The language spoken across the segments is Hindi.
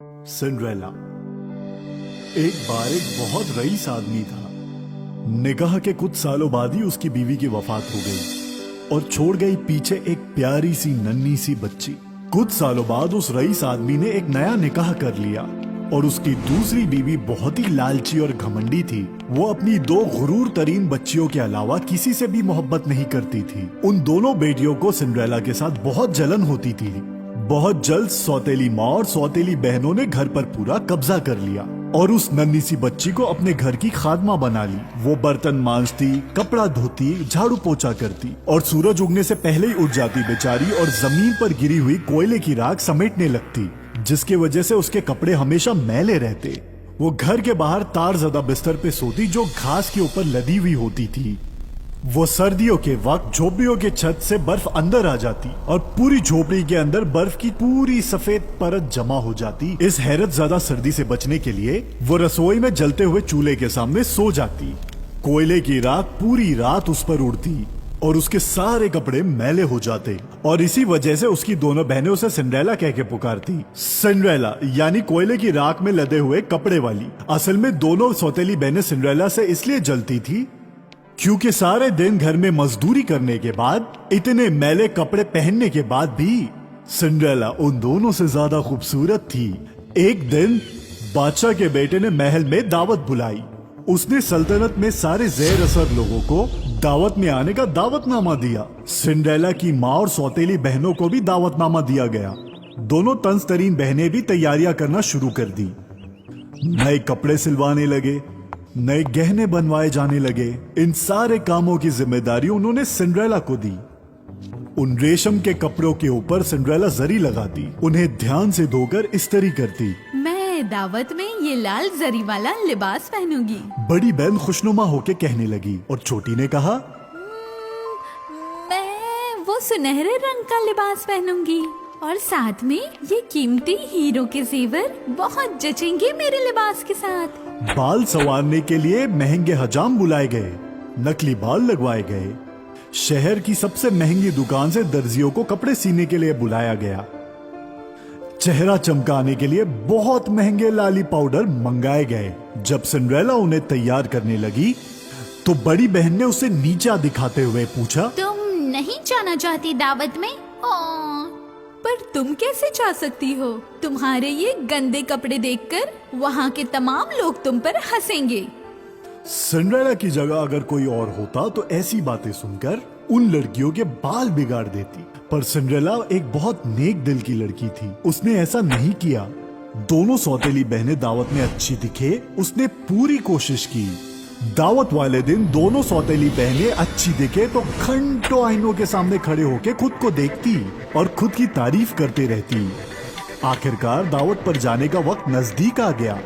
सिंड्रेला। एक बार एक बहुत रईस आदमी था। निकाह के कुछ सालों बाद ही उसकी बीवी की वफात हो गई और छोड़ गई पीछे एक प्यारी सी नन्ही सी बच्ची। कुछ सालों बाद उस रईस आदमी ने एक नया निकाह कर लिया और उसकी दूसरी बीवी बहुत ही लालची और घमंडी थी। वो अपनी दो गुरूर तरीन बच्चियों के अलावा किसी से भी मोहब्बत नहीं करती थी। उन दोनों बेटियों को सिंड्रेला के साथ बहुत जलन होती थी। बहुत जल्द सौतेली माँ और सौतेली बहनों ने घर पर पूरा कब्जा कर लिया और उस नन्ही सी बच्ची को अपने घर की खादमा बना ली। वो बर्तन मांजती, कपड़ा धोती, झाड़ू पोछा करती और सूरज उगने से पहले ही उठ जाती बेचारी और जमीन पर गिरी हुई कोयले की राख समेटने लगती, जिसकी वजह से उसके कपड़े हमेशा मैले रहते। वो घर के बाहर तारज़दा बिस्तर पे सोती जो घास के ऊपर लदी हुई होती थी। वो सर्दियों के वक्त झोपड़ियों के छत से बर्फ अंदर आ जाती और पूरी झोपड़ी के अंदर बर्फ की पूरी सफेद परत जमा हो जाती। इस हैरत ज्यादा सर्दी से बचने के लिए वो रसोई में जलते हुए चूल्हे के सामने सो जाती। कोयले की राख पूरी रात उस पर उड़ती और उसके सारे कपड़े मैले हो जाते और इसी वजह से उसकी दोनों बहनें उसे सिंड्रेला कह के पुकारती। सिंड्रेला यानी कोयले की राख में लदे हुए कपड़े वाली। असल में दोनों सौतेली बहनें सिंड्रेला से इसलिए जलती थी क्योंकि सारे दिन घर में मजदूरी करने के बाद, इतने मैले कपड़े पहनने के बाद भी सिंड्रेला उन दोनों से ज्यादा खूबसूरत थी। एक दिन बादशाह के बेटे ने महल में दावत बुलाई। उसने सल्तनत में सारे ज़ेर असर लोगों को दावत में आने का दावतनामा दिया। सिंड्रेला की माँ और सौतेली बहनों को भी दावतनामा दिया गया। दोनों तंज तरीन बहनें भी तैयारियां करना शुरू कर दी। नए कपड़े सिलवाने लगे, नए गहने बनवाए जाने लगे। इन सारे कामों की जिम्मेदारी उन्होंने सिंड्रेला को दी। उन रेशम के कपड़ों के ऊपर सिंड्रेला जरी लगाती, उन्हें ध्यान से धोकर इस्त्री करती। मैं दावत में ये लाल जरी वाला लिबास पहनूंगी। बड़ी बहन खुशनुमा होके कहने लगी और छोटी ने कहा, मैं वो सुनहरे रंग का लिबास पहनूंगी और साथ में ये कीमती हीरो के जेवर बहुत जचेंगे मेरे लिबास के साथ। बाल संवारने के लिए महंगे हजाम बुलाए गए, नकली बाल लगवाए गए। शहर की सबसे महंगी दुकान से दर्जियों को कपड़े सीने के लिए बुलाया गया। चेहरा चमकाने के लिए बहुत महंगे लाली पाउडर मंगाए गए। जब सिंड्रेला उन्हें तैयार करने लगी तो बड़ी बहन ने उसे नीचा दिखाते हुए पूछा, तुम नहीं जाना चाहती दावत में? पर तुम कैसे जा सकती हो? तुम्हारे ये गंदे कपड़े देखकर वहाँ के तमाम लोग तुम पर हंसेंगे। सिंड्रेला की जगह अगर कोई और होता तो ऐसी बातें सुनकर उन लड़कियों के बाल बिगाड़ देती, पर सिंड्रेला एक बहुत नेक दिल की लड़की थी। उसने ऐसा नहीं किया। दोनों सौतेली बहनें दावत में अच्छी दिखे, उसने पूरी कोशिश की। दावत वाले दिन दोनों सौतेली बहनें अच्छी दिखे तो घंटों आईनों के सामने खड़े होकर खुद को देखती और खुद की तारीफ करते रहती। आखिरकार दावत पर जाने का वक्त नजदीक आ गया।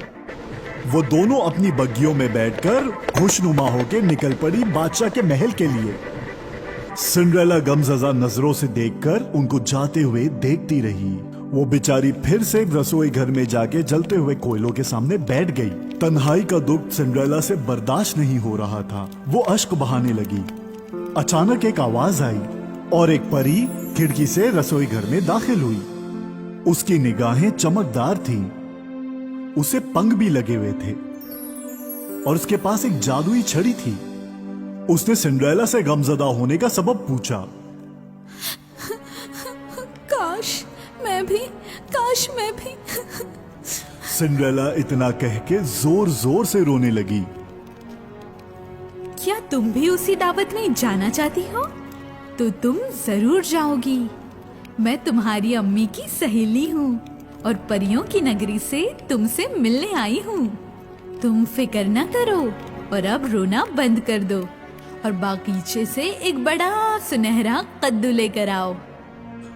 वो दोनों अपनी बग्गियों में बैठकर खुशनुमा होकर निकल पड़ी बादशाह के महल के लिए। सिंड्रेला गमज़दा नजरों से देखकर उनको जाते हुए देखती रही। वो बेचारी फिर से रसोई घर में जाके जलते हुए कोयलों के सामने बैठ गई। तन्हाई का दुख सिंड्रेला से बर्दाश्त नहीं हो रहा था। वो अश्क बहाने लगी। अचानक एक आवाज आई और एक परी खिड़की से रसोई घर में दाखिल हुई। उसकी निगाहें चमकदार थीं। उसे पंख भी लगे हुए थे और उसके पास एक जादुई छड़ी थी। उसने सिंड्रेला से गमज़दा होने का सबब पूछा। काश मैं भी। सिंड्रेला इतना कह के जोर जोर से रोने लगी। क्या तुम भी उसी दावत में जाना चाहती हो? तो तुम जरूर जाओगी। मैं तुम्हारी अम्मी की सहेली हूँ और परियों की नगरी से तुमसे मिलने आई हूँ। तुम फिक्र न करो और अब रोना बंद कर दो और बागीचे से एक बड़ा सुनहरा कद्दू लेकर आओ।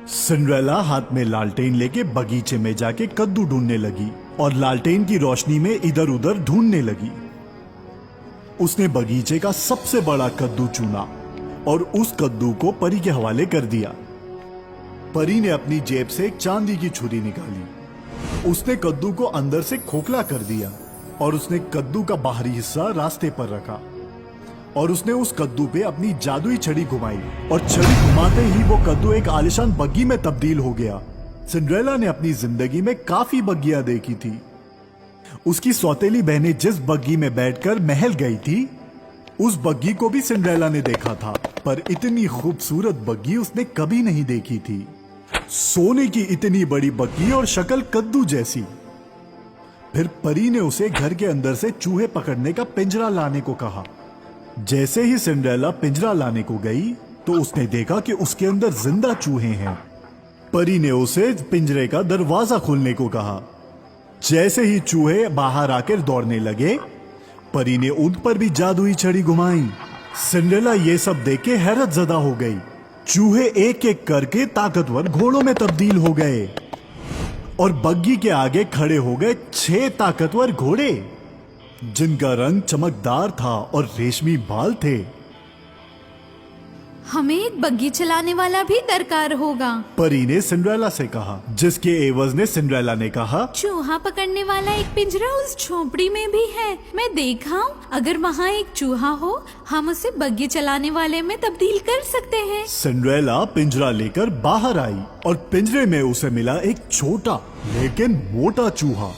सिंड्रेला हाथ में लालटेन लेके बगीचे में जाके कद्दू ढूंढने लगी और लालटेन की रोशनी में इधर उधर ढूंढने लगी। उसने बगीचे का सबसे बड़ा कद्दू चुना और उस कद्दू को परी के हवाले कर दिया। परी ने अपनी जेब से एक चांदी की छुरी निकाली। उसने कद्दू को अंदर से खोखला कर दिया और उसने कद्दू का बाहरी हिस्सा रास्ते पर रखा और उसने उस कद्दू पे अपनी जादुई छड़ी घुमाई और छड़ी घुमाते ही वो कद्दू एक आलिशान बग्गी में तब्दील हो गया। सिंड्रेला ने अपनी जिंदगी में काफी बग्गियां देखी थी। उसकी सौतेली बहनें जिस बग्गी में बैठकर महल गई थी, उस बग्गी को भी सिंड्रेला ने देखा था, पर इतनी खूबसूरत बग्गी उसने कभी नहीं देखी थी। सोने की इतनी बड़ी बग्गी और शक्ल कद्दू जैसी। फिर परी ने उसे घर के अंदर से चूहे पकड़ने का पिंजरा लाने को कहा। जैसे ही सिंड्रेला पिंजरा लाने को गई तो उसने देखा कि उसके अंदर जिंदा चूहे हैं। परी ने उसे पिंजरे का दरवाजा खोलने को कहा। जैसे ही चूहे बाहर आकर दौड़ने लगे, परी ने उन पर भी जादुई छड़ी घुमाई। सिंड्रेला ये सब देख के हैरत ज़दा हो गई। चूहे एक एक करके ताकतवर घोड़ों में तब्दील हो गए और बग्गी के आगे खड़े हो गए 6 ताकतवर घोड़े, जिनका रंग चमकदार था और रेशमी बाल थे। हमें एक बग्गी चलाने वाला भी दरकार होगा, परी ने सिंड्रेला से कहा, जिसके एवज ने सिंड्रेला ने कहा, चूहा पकड़ने वाला एक पिंजरा उस झोपड़ी में भी है। मैं देखा हूँ, अगर वहाँ एक चूहा हो, हम उसे बग्गी चलाने वाले में तब्दील कर सकते हैं। सिंड्रेला पिंजरा लेकर बाहर आई और पिंजरे में उसे मिला एक छोटा लेकिन मोटा चूहा,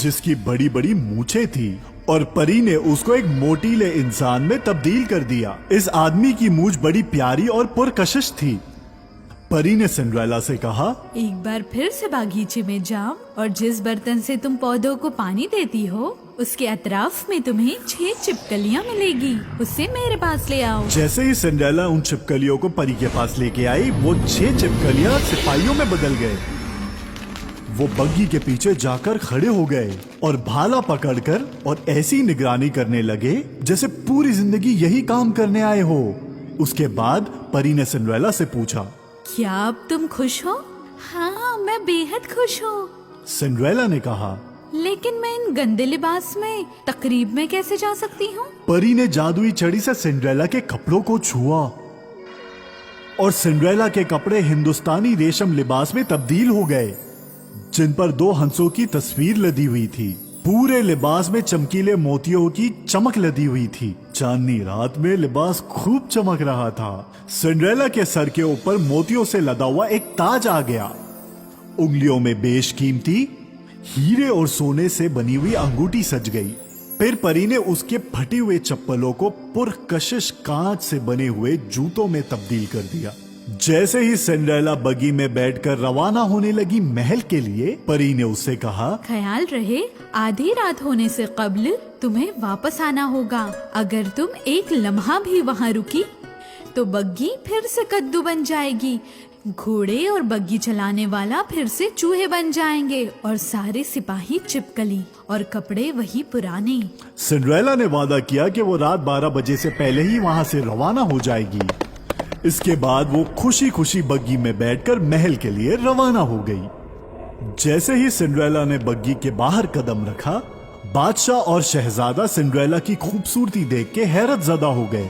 जिसकी बड़ी बड़ी मूछें थी, और परी ने उसको एक मोटीले इंसान में तब्दील कर दिया। इस आदमी की मूछ बड़ी प्यारी और पुरकशिश थी। परी ने सिंड्रेला से कहा, एक बार फिर से बागीचे में जाओ और जिस बर्तन से तुम पौधों को पानी देती हो, उसके अतराफ में तुम्हें 6 छिपकलियाँ मिलेगी। उसे मेरे पास ले आओ। जैसे ही सिंड्रेला उन छिपकलियों को परी के पास लेके आई, वो 6 छिपकलियाँ सिपाहियों में बदल गए। वो बग्गी के पीछे जाकर खड़े हो गए और भाला पकड़कर और ऐसी निगरानी करने लगे जैसे पूरी जिंदगी यही काम करने आए हो। उसके बाद परी ने सिंड्रेला से पूछा, क्या अब तुम खुश हो? हाँ, मैं बेहद खुश हूँ। सिंड्रेला ने कहा, लेकिन मैं इन गंदे लिबास में तकरीब में कैसे जा सकती हूँ? परी ने जादुई छड़ी से सिंड्रेला के कपड़ों को छुआ और सिंड्रेला के कपड़े हिंदुस्तानी रेशम लिबास में तब्दील हो गए, जिन पर 2 हंसों की तस्वीर लदी हुई थी। पूरे लिबास में चमकीले मोतियों की चमक लदी हुई थी। चांदनी रात में लिबास खूब चमक रहा था। सिंड्रेला के सर के ऊपर मोतियों से लदा हुआ एक ताज आ गया। उंगलियों में बेशकीमती हीरे और सोने से बनी हुई अंगूठी सज गई। फिर परी ने उसके फटे हुए चप्पलों को पुरकशिश कांच से बने हुए जूतों में तब्दील कर दिया। जैसे ही सिंड्रेला बग्गी में बैठकर रवाना होने लगी महल के लिए, परी ने उससे कहा, ख्याल रहे, आधी रात होने से कब्ल तुम्हें वापस आना होगा। अगर तुम एक लम्हा भी वहाँ रुकी तो बग्गी फिर से कद्दू बन जाएगी, घोड़े और बग्गी चलाने वाला फिर से चूहे बन जाएंगे और सारे सिपाही छिपकली और कपड़े वही पुराने। सिंड्रेला ने वादा किया कि वो रात 12 बजे से पहले ही वहाँ से रवाना हो जाएगी। इसके बाद वो खुशी खुशी बग्गी में बैठकर महल के लिए रवाना हो गई। जैसे ही सिंड्रेला ने बग्गी के बाहर कदम रखा, बादशाह और शहजादा सिंड्रेला की खूबसूरती देख के हैरत ज़दा हो गए।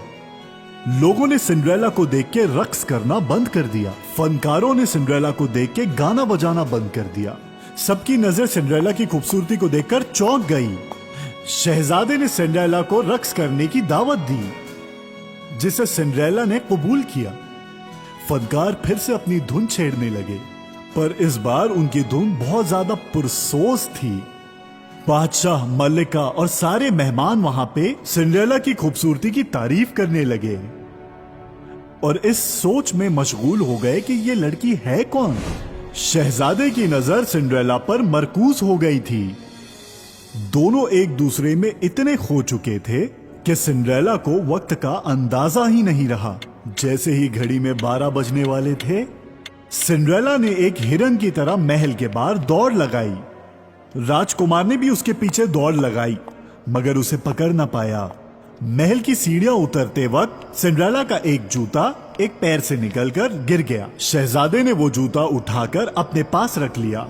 लोगों ने सिंड्रेला को देख के रक्स करना बंद कर दिया। फनकारों ने सिंड्रेला को देख के गाना बजाना बंद कर दिया। सबकी नजर सिंड्रेला की खूबसूरती को देखकर चौंक गई। शहजादे ने सिंड्रेला को रक्स करने की दावत दी, जिसे सिंड्रेला ने कबूल किया। फनकार फिर से अपनी धुन छेड़ने लगे, पर इस बार उनकी धुन बहुत ज्यादा पुरसोस थी। बादशाह, मल्लिका और सारे मेहमान वहां पे सिंड्रेला की खूबसूरती की तारीफ करने लगे और इस सोच में मशगूल हो गए कि ये लड़की है कौन। शहजादे की नजर सिंड्रेला पर मरकूज हो गई थी। दोनों एक दूसरे में इतने खो चुके थे कि सिंड्रेला को वक्त का अंदाजा ही नहीं रहा। जैसे ही घड़ी में 12 बजने वाले थे, सिंड्रेला ने एक हिरन की तरह महल के बाहर दौड़ लगाई। राजकुमार ने भी उसके पीछे दौड़ लगाई, मगर उसे पकड़ ना पाया। महल की सीढ़ियां उतरते वक्त सिंड्रेला का एक जूता एक पैर से निकलकर गिर गया। शहजादे ने वो जूता उठाकर अपने पास रख लिया।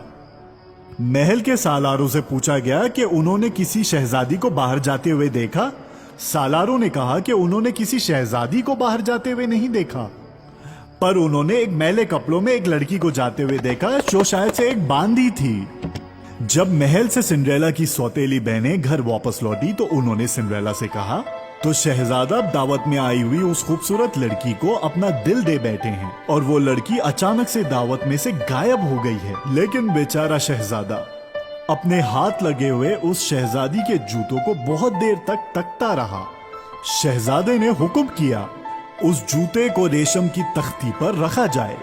महल के सालारों से पूछा गया कि उन्होंने किसी शहजादी को बाहर जाते हुए देखा। सालारों ने कहा कि उन्होंने किसी शहजादी को बाहर जाते हुए नहीं देखा, पर उन्होंने एक मैले कपड़ों में एक लड़की को जाते हुए देखा, जो शायद से एक बांदी थी। जब महल से सिंड्रेला की सौतेली बहनें घर वापस लौटी तो उन्होंने सिंड्रेला से कहा, तो शहजादा दावत में आई हुई उस खूबसूरत लड़की को अपना दिल दे बैठे हैं और वो लड़की अचानक से दावत में से गायब हो गई है। लेकिन बेचारा शहजादा अपने हाथ लगे हुए उस शहजादी के जूतों को बहुत देर तक तकता रहा। शहजादे ने हुक्म किया उस जूते को रेशम की तख्ती पर रखा जाए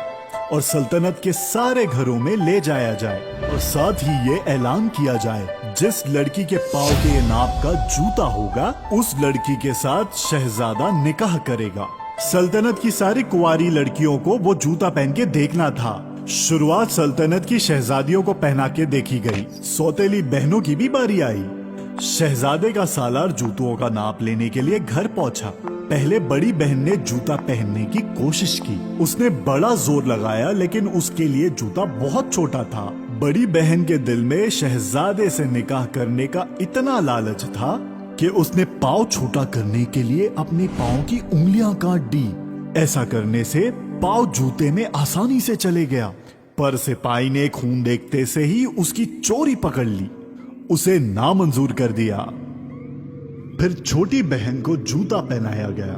और सल्तनत के सारे घरों में ले जाया जाए और साथ ही ये ऐलान किया जाए जिस लड़की के पाँव के नाप का जूता होगा उस लड़की के साथ शहजादा निकाह करेगा। सल्तनत की सारी कुंवारी लड़कियों को वो जूता पहन के देखना था। शुरुआत सल्तनत की शहजादियों को पहना के देखी गई। सौतेली बहनों की भी बारी आई। शहजादे का सालार जूतों का नाप लेने के लिए घर पहुंचा। पहले बड़ी बहन ने जूता पहनने की कोशिश की। उसने बड़ा जोर लगाया लेकिन उसके लिए जूता बहुत छोटा था। बड़ी बहन के दिल में शहजादे से निकाह करने का इतना लालच था कि उसने पाँव छोटा करने के लिए अपने पाँव की उंगलियां काट दी। ऐसा करने से पाँव जूते में आसानी से चले गया, पर सिपाही ने खून देखते से ही उसकी चोरी पकड़ ली, उसे नामंजूर कर दिया। फिर छोटी बहन को जूता पहनाया गया,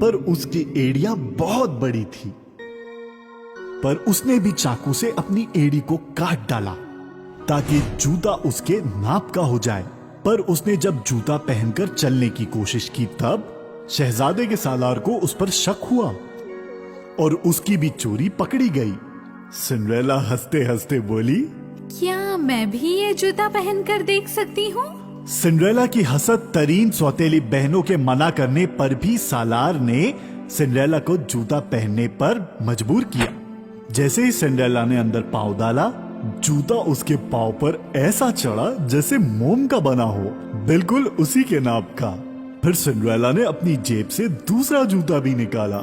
पर उसकी एड़ियां बहुत बड़ी थी। पर उसने भी चाकू से अपनी एड़ी को काट डाला ताकि जूता उसके नाप का हो जाए। पर उसने जब जूता पहनकर चलने की कोशिश की तब शहजादे के सालार को उस पर शक हुआ और उसकी भी चोरी पकड़ी गई। सिंड्रेला हंसते हंसते बोली, क्या मैं भी ये जूता पहनकर देख सकती हूँ? सिंड्रेला की हसद तरीन सौतेली बहनों के मना करने पर भी सालार ने सिंड्रेला को जूता पहनने पर मजबूर किया। जैसे ही सिंड्रेला ने अंदर पाँव डाला, जूता उसके पाँव पर ऐसा चढ़ा जैसे मोम का बना हो, बिल्कुल उसी के नाप का। फिर सिंड्रेला ने अपनी जेब से दूसरा जूता भी निकाला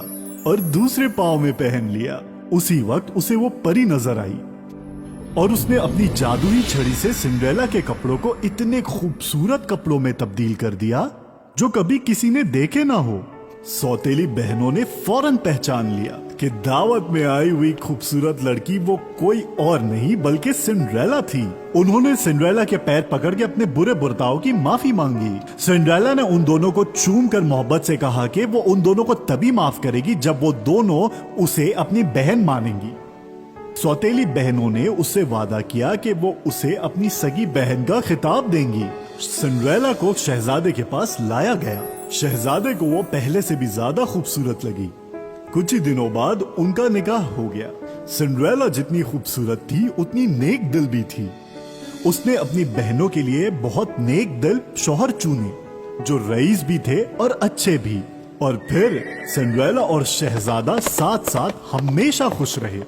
और दूसरे पाँव में पहन लिया। उसी वक्त उसे वो परी नजर आई और उसने अपनी जादुई छड़ी से सिंड्रेला के कपड़ों को इतने खूबसूरत कपड़ों में तब्दील कर दिया जो कभी किसी ने देखे ना हो। सौतेली बहनों ने फौरन पहचान लिया कि दावत में आई हुई खूबसूरत लड़की वो कोई और नहीं बल्कि सिंड्रेला थी। उन्होंने सिंड्रेला के पैर पकड़ के अपने बुरे बर्ताव की माफी मांगी। सिंड्रेला ने उन दोनों को चूम कर मोहब्बत से कहा कि वो उन दोनों को तभी माफ करेगी जब वो दोनों उसे अपनी बहन मानेंगी। सौतेली बहनों ने उससे वादा किया कि वो उसे अपनी सगी बहन का खिताब देंगी। सिंड्रेला को शहजादे के पास लाया गया। शहजादे को वो पहले से भी ज्यादा खूबसूरत लगी। कुछ ही दिनों बाद उनका निकाह हो गया। सिंड्रेला जितनी खूबसूरत थी उतनी नेक दिल भी थी। उसने अपनी बहनों के लिए बहुत नेक दिल शौहर चुने जो रईस भी थे और अच्छे भी। और फिर सिंड्रेला और शहजादा साथ साथ हमेशा खुश रहे।